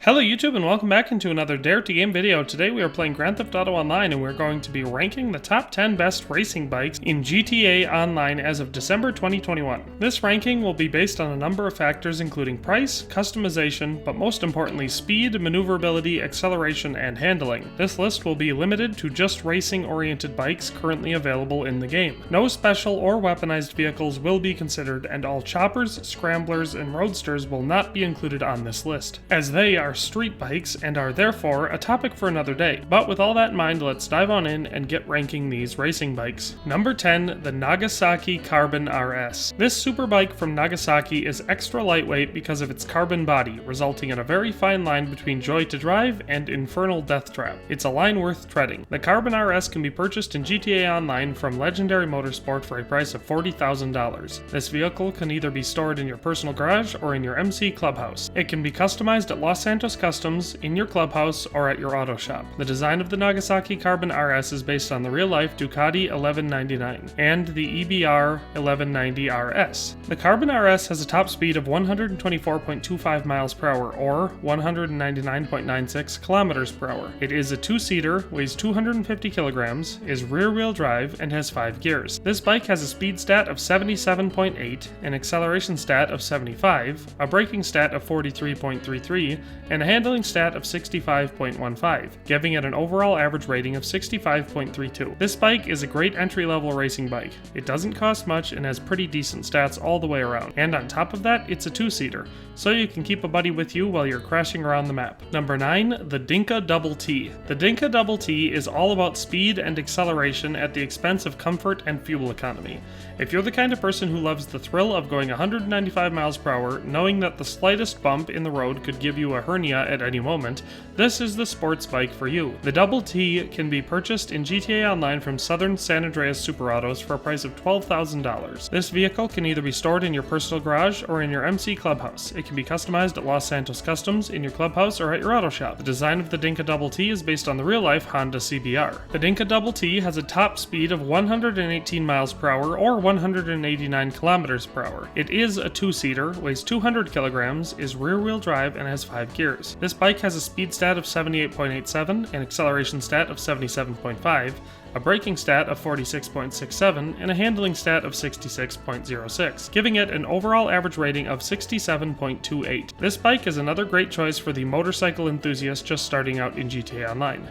Hello YouTube and welcome back into another Dare to Game video. Today we are playing Grand Theft Auto Online and we're going to be ranking the top 10 best racing bikes in GTA Online as of December 2021. This ranking will be based on a number of factors including price, customization, but most importantly speed, maneuverability, acceleration, and handling. This list will be limited to just racing-oriented bikes currently available in the game. No special or weaponized vehicles will be considered and all choppers, scramblers, and roadsters will not be included on this list, as they are street bikes and are therefore a topic for another day. But with all that in mind, let's dive on in and get ranking these racing bikes. Number 10, the Nagasaki Carbon RS. This superbike from Nagasaki is extra lightweight because of its carbon body, resulting in a very fine line between joy to drive and infernal death trap. It's a line worth treading. The Carbon RS can be purchased in GTA Online from Legendary Motorsport for a price of $40,000. This vehicle can either be stored in your personal garage or in your MC clubhouse. It can be customized at Los Santos Customs, in your clubhouse, or at your auto shop. The design of the Nagasaki Carbon RS is based on the real-life Ducati 1199 and the EBR 1190 RS. The Carbon RS has a top speed of 124.25 miles per hour or 199.96 kilometers per hour. It is a two-seater, weighs 250 kilograms, is rear-wheel drive, and has 5 gears. This bike has a speed stat of 77.8, an acceleration stat of 75, a braking stat of 43.33, and a handling stat of 65.15, giving it an overall average rating of 65.32. This bike is a great entry-level racing bike. It doesn't cost much and has pretty decent stats all the way around. And on top of that, it's a two-seater, so you can keep a buddy with you while you're crashing around the map. Number 9, the Dinka Double-T. The Dinka Double-T is all about speed and acceleration at the expense of comfort and fuel economy. If you're the kind of person who loves the thrill of going 195 miles per hour, knowing that the slightest bump in the road could give you a hernia at any moment, this is the sports bike for you. The Double T can be purchased in GTA Online from Southern San Andreas Super Autos for a price of $12,000. This vehicle can either be stored in your personal garage or in your MC clubhouse. It can be customized at Los Santos Customs, in your clubhouse, or at your auto shop. The design of the Dinka Double T is based on the real-life Honda CBR. The Dinka Double T has a top speed of 118 miles per hour or 189 kilometers per hour. It is a two-seater, weighs 200 kilograms, is rear-wheel drive, and has 5 gears. This bike has a speed stat of 78.87, an acceleration stat of 77.5, a braking stat of 46.67, and a handling stat of 66.06, giving it an overall average rating of 67.28. This bike is another great choice for the motorcycle enthusiast just starting out in GTA Online.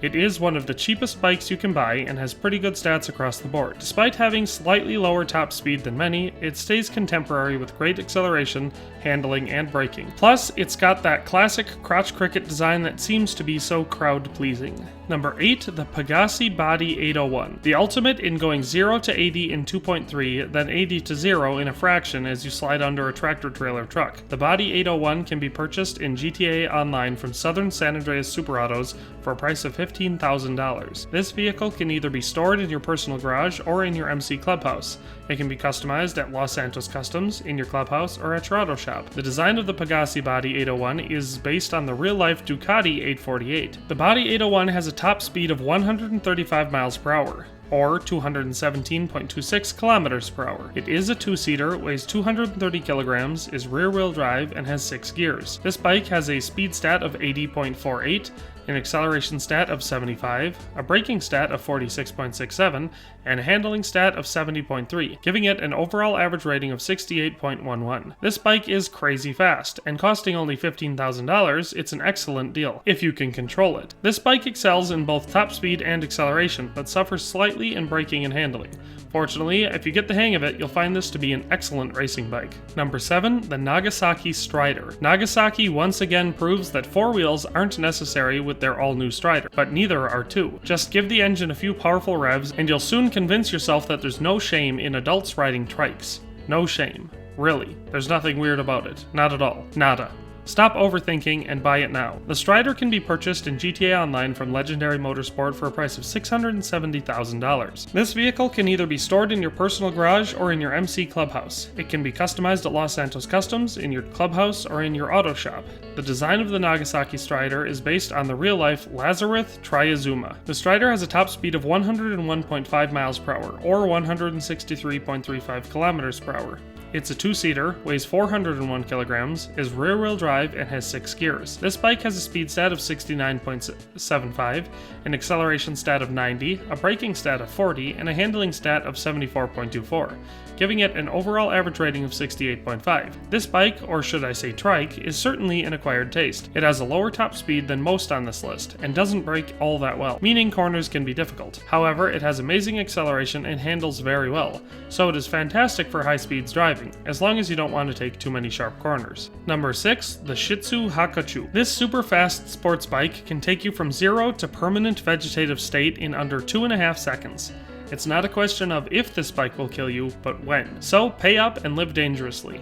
It is one of the cheapest bikes you can buy and has pretty good stats across the board. Despite having slightly lower top speed than many, it stays contemporary with great acceleration, handling, and braking. Plus, it's got that classic crotch cricket design that seems to be so crowd-pleasing. Number 8, the Pegassi Bati 801. The ultimate in going 0 to 80 in 2.3, then 80 to 0 in a fraction as you slide under a tractor-trailer truck. The Bati 801 can be purchased in GTA Online from Southern San Andreas Super Autos for a price of $15,000. This vehicle can either be stored in your personal garage or in your MC clubhouse. It can be customized at Los Santos Customs, in your clubhouse, or at your auto shop. The design of the Pegassi Bati 801 is based on the real-life Ducati 848. The Bati 801 has a top speed of 135 miles per hour, or 217.26 kilometers per hour. It is a two-seater, weighs 230 kilograms, is rear-wheel drive, and has 6 gears. This bike has a speed stat of 80.48, an acceleration stat of 75, a braking stat of 46.67, and a handling stat of 70.3, giving it an overall average rating of 68.11. This bike is crazy fast, and costing only $15,000, it's an excellent deal, if you can control it. This bike excels in both top speed and acceleration, but suffers slightly in braking and handling. Fortunately, if you get the hang of it, you'll find this to be an excellent racing bike. Number 7, the Nagasaki Strider. Nagasaki once again proves that 4 wheels aren't necessary with their all-new Strider, but neither are 2. Just give the engine a few powerful revs, and you'll soon convince yourself that there's no shame in adults riding trikes. No shame. Really. There's nothing weird about it. Not at all. Nada. Stop overthinking and buy it now. The Strider can be purchased in GTA Online from Legendary Motorsport for a price of $670,000. This vehicle can either be stored in your personal garage or in your MC clubhouse. It can be customized at Los Santos Customs, in your clubhouse, or in your auto shop. The design of the Nagasaki Strider is based on the real-life Lazarus Triazuma. The Strider has a top speed of 101.5 miles per hour, or 163.35 kilometers per hour. It's a two-seater, weighs 401 kilograms, is rear-wheel drive, and has 6 gears. This bike has a speed stat of 69.75, an acceleration stat of 90, a braking stat of 40, and a handling stat of 74.24, giving it an overall average rating of 68.5. This bike, or should I say trike, is certainly an acquired taste. It has a lower top speed than most on this list, and doesn't brake all that well, meaning corners can be difficult. However, it has amazing acceleration and handles very well, so it is fantastic for high speeds driving, as long as you don't want to take too many sharp corners. Number 6, the Shitzu Hakuchou. This super fast sports bike can take you from 0 to permanent vegetative state in under 2.5 seconds. It's not a question of if this bike will kill you, but when. So pay up and live dangerously.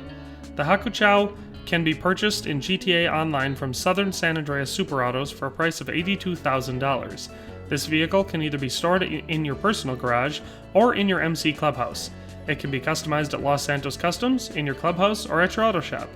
The Hakuchou can be purchased in GTA Online from Southern San Andreas Super Autos for a price of $82,000. This vehicle can either be stored in your personal garage or in your MC clubhouse. It can be customized at Los Santos Customs, in your clubhouse, or at your auto shop.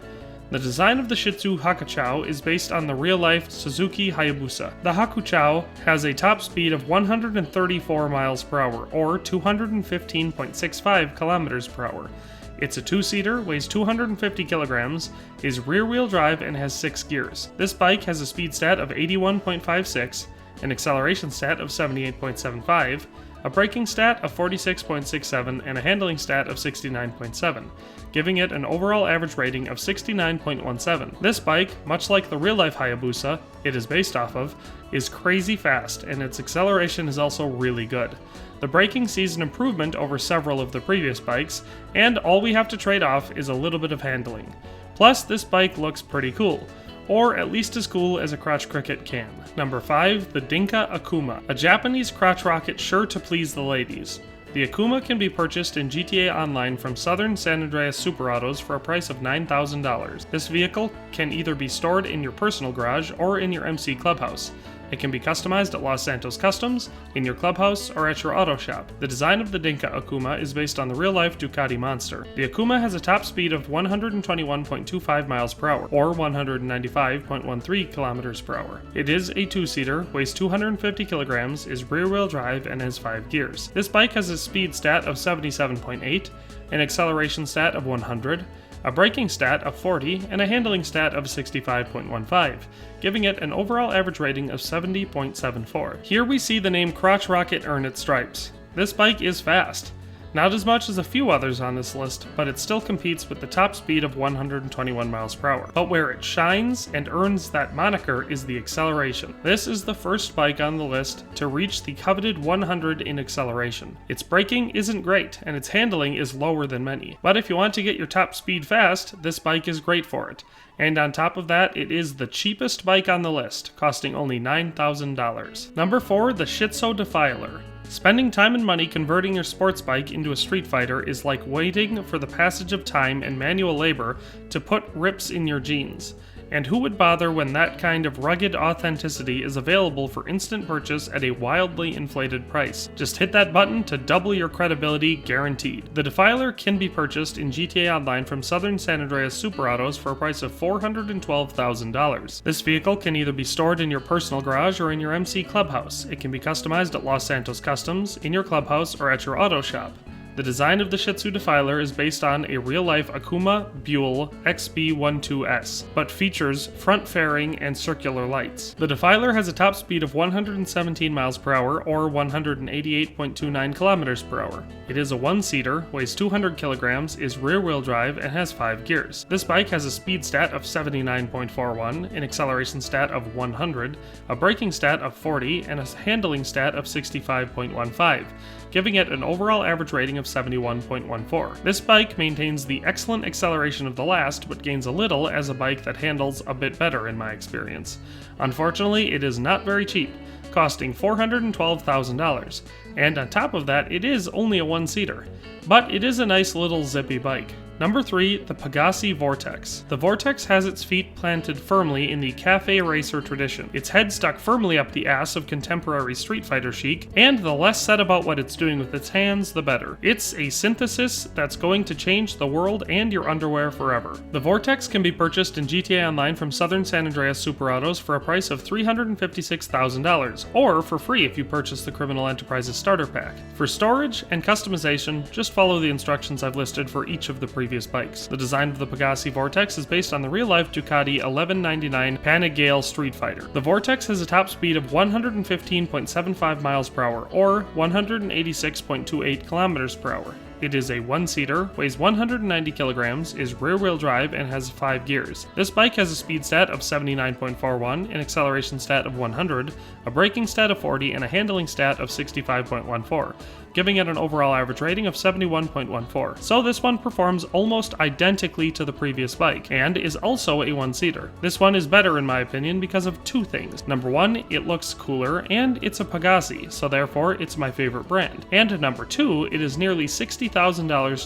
The design of the Shitzu Hakuchou is based on the real-life Suzuki Hayabusa. The Hakuchou has a top speed of 134 miles per hour, or 215.65 kilometers per hour. It's a two-seater, weighs 250 kilograms, is rear-wheel drive, and has 6 gears. This bike has a speed stat of 81.56, an acceleration stat of 78.75, a braking stat of 46.67, and a handling stat of 69.7, giving it an overall average rating of 69.17. This bike, much like the real-life Hayabusa it is based off of, is crazy fast, and its acceleration is also really good. The braking sees an improvement over several of the previous bikes, and all we have to trade off is a little bit of handling. Plus, this bike looks pretty cool, or at least as cool as a crotch cricket can. Number 5, the Dinka Akuma, a Japanese crotch rocket sure to please the ladies. The Akuma can be purchased in GTA Online from Southern San Andreas Super Autos for a price of $9,000. This vehicle can either be stored in your personal garage or in your MC clubhouse. It can be customized at Los Santos Customs, in your clubhouse, or at your auto shop. The design of the Dinka Akuma is based on the real-life Ducati Monster. The Akuma has a top speed of 121.25 miles per hour, or 195.13 kilometers per hour. It is a two-seater, weighs 250 kilograms, is rear-wheel drive, and has 5 gears. This bike has a speed stat of 77.8, an acceleration stat of 100, a braking stat of 40, and a handling stat of 65.15, giving it an overall average rating of 70.74. Here we see the name Crotch Rocket earn its stripes. This bike is fast. Not as much as a few others on this list, but it still competes with the top speed of 121 miles per hour. But where it shines and earns that moniker is the acceleration. This is the first bike on the list to reach the coveted 100 in acceleration. Its braking isn't great, and its handling is lower than many. But if you want to get your top speed fast, this bike is great for it. And on top of that, it is the cheapest bike on the list, costing only $9,000. Number 4, the Shitzu Defiler. Spending time and money converting your sports bike into a street fighter is like waiting for the passage of time and manual labor to put rips in your jeans. And who would bother when that kind of rugged authenticity is available for instant purchase at a wildly inflated price? Just hit that button to double your credibility, guaranteed. The Defiler can be purchased in GTA Online from Southern San Andreas Super Autos for a price of $412,000. This vehicle can either be stored in your personal garage or in your MC clubhouse. It can be customized at Los Santos Customs, in your clubhouse, or at your auto shop. The design of the Shitzu Defiler is based on a real-life Akuma Buell XB12S, but features front fairing and circular lights. The Defiler has a top speed of 117 miles per hour, or 188.29 kilometers per hour. It is a one-seater, weighs 200 kilograms, is rear-wheel drive, and has 5 gears. This bike has a speed stat of 79.41, an acceleration stat of 100, a braking stat of 40, and a handling stat of 65.15, giving it an overall average rating of 71.14. This bike maintains the excellent acceleration of the last, but gains a little as a bike that handles a bit better in my experience. Unfortunately, it is not very cheap, costing $412,000, and on top of that, it is only a one-seater. But it is a nice little zippy bike. Number 3, the Pegassi Vortex. The Vortex has its feet planted firmly in the cafe racer tradition, its head stuck firmly up the ass of contemporary Street Fighter chic, and the less said about what it's doing with its hands, the better. It's a synthesis that's going to change the world and your underwear forever. The Vortex can be purchased in GTA Online from Southern San Andreas Super Autos for a price of $356,000, or for free if you purchase the Criminal Enterprises starter pack. For storage and customization, just follow the instructions I've listed for each of the previous bikes. The design of the Pegassi Vortex is based on the real-life Ducati 1199 Panigale Street Fighter. The Vortex has a top speed of 115.75 miles per hour, or 186.28 kilometers per hour. It is a one-seater, weighs 190 kilograms, is rear-wheel drive, and has 5 gears. This bike has a speed stat of 79.41, an acceleration stat of 100, a braking stat of 40, and a handling stat of 65.14, giving it an overall average rating of 71.14. So this one performs almost identically to the previous bike, and is also a one-seater. This one is better in my opinion because of 2 things. Number 1, it looks cooler, and it's a Pegassi, so therefore it's my favorite brand. And number 2, it is nearly $60,000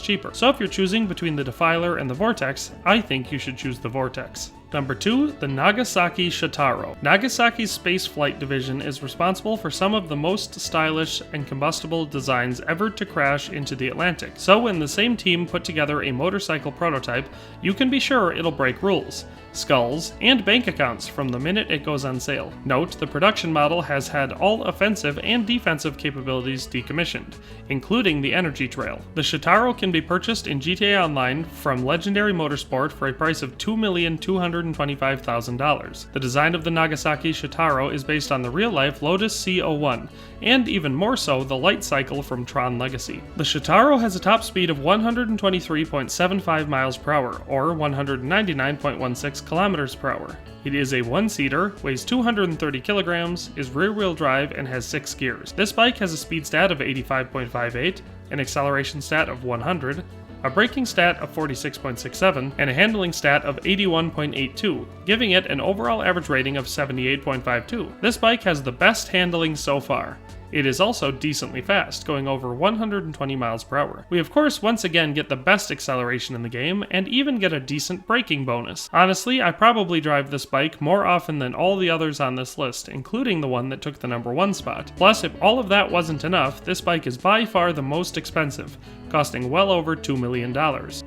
cheaper. So if you're choosing between the Defiler and the Vortex, I think you should choose the Vortex. Number 2, the Nagasaki Shotaro. Nagasaki's space flight division is responsible for some of the most stylish and combustible designs ever to crash into the Atlantic. So when the same team put together a motorcycle prototype, you can be sure it'll break rules, skulls, and bank accounts from the minute it goes on sale. Note, the production model has had all offensive and defensive capabilities decommissioned, including the energy trail. The Shotaro can be purchased in GTA Online from Legendary Motorsport for a price of $2,225,000. The design of the Nagasaki Shotaro is based on the real-life Lotus C01, and even more so the light cycle from Tron Legacy. The Shotaro has a top speed of 123.75 miles per hour, or 199.16 kilometers per hour. It is a one-seater, weighs 230 kilograms, is rear-wheel drive, and has 6 gears. This bike has a speed stat of 85.58, an acceleration stat of 100, a braking stat of 46.67, and a handling stat of 81.82, giving it an overall average rating of 78.52. This bike has the best handling so far. It is also decently fast, going over 120 miles per hour. We of course once again get the best acceleration in the game, and even get a decent braking bonus. Honestly, I probably drive this bike more often than all the others on this list, including the one that took the number 1 spot. Plus, if all of that wasn't enough, this bike is by far the most expensive, costing well over $2 million.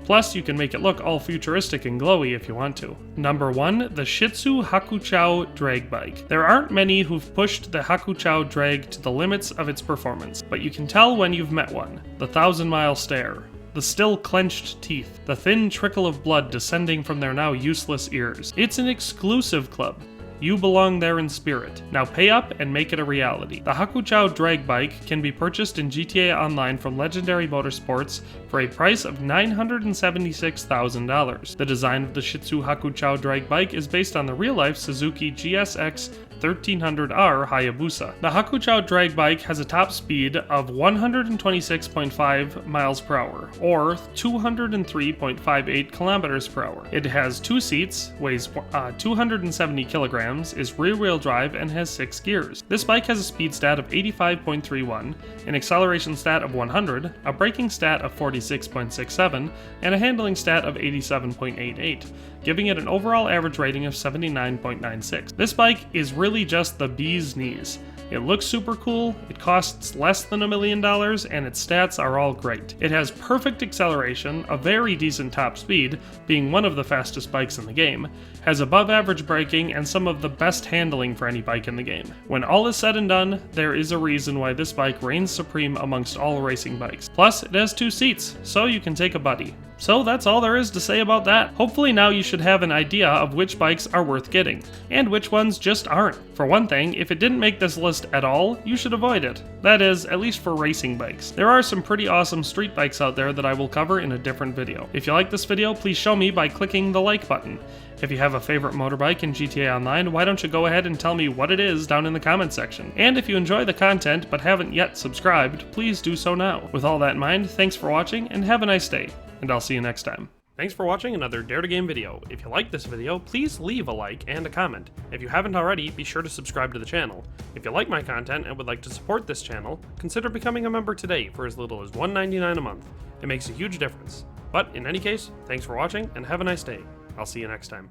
Plus, you can make it look all futuristic and glowy if you want to. Number 1, the Shitzu Hakuchou Drag Bike. There aren't many who've pushed the Hakuchou Drag to the limits of its performance, but you can tell when you've met one. The 1,000-mile stare, the still clenched teeth, the thin trickle of blood descending from their now useless ears. It's an exclusive club. You belong there in spirit. Now pay up and make it a reality. The Hakuchou Drag Bike can be purchased in GTA Online from Legendary Motorsports for a price of $976,000. The design of the Shitzu Hakuchou Drag Bike is based on the real-life Suzuki GSX 1300R Hayabusa. The Hakuchou Drag Bike has a top speed of 126.5 miles per hour, or 203.58 kilometers per hour. It has 2 seats, weighs 270 kilograms, is rear-wheel drive, and has 6 gears. This bike has a speed stat of 85.31, an acceleration stat of 100, a braking stat of 46.67, and a handling stat of 87.88, giving it an overall average rating of 79.96. This bike is really just the bee's knees. It looks super cool, it costs less than $1 million, and its stats are all great. It has perfect acceleration, a very decent top speed, being one of the fastest bikes in the game, has above average braking, and some of the best handling for any bike in the game. When all is said and done, there is a reason why this bike reigns supreme amongst all racing bikes. Plus, it has 2 seats, so you can take a buddy. So that's all there is to say about that. Hopefully now you should have an idea of which bikes are worth getting, and which ones just aren't. For one thing, if it didn't make this list at all, you should avoid it. That is, at least for racing bikes. There are some pretty awesome street bikes out there that I will cover in a different video. If you like this video, please show me by clicking the like button. If you have a favorite motorbike in GTA Online, why don't you go ahead and tell me what it is down in the comment section. And if you enjoy the content but haven't yet subscribed, please do so now. With all that in mind, thanks for watching and have a nice day. And I'll see you next time. Thanks for watching another Dare to Game video. If you like this video, please leave a like and a comment. If you haven't already, be sure to subscribe to the channel. If you like my content and would like to support this channel, consider becoming a member today for as little as $1.99 a month. It makes a huge difference. But in any case, thanks for watching and have a nice day. I'll see you next time.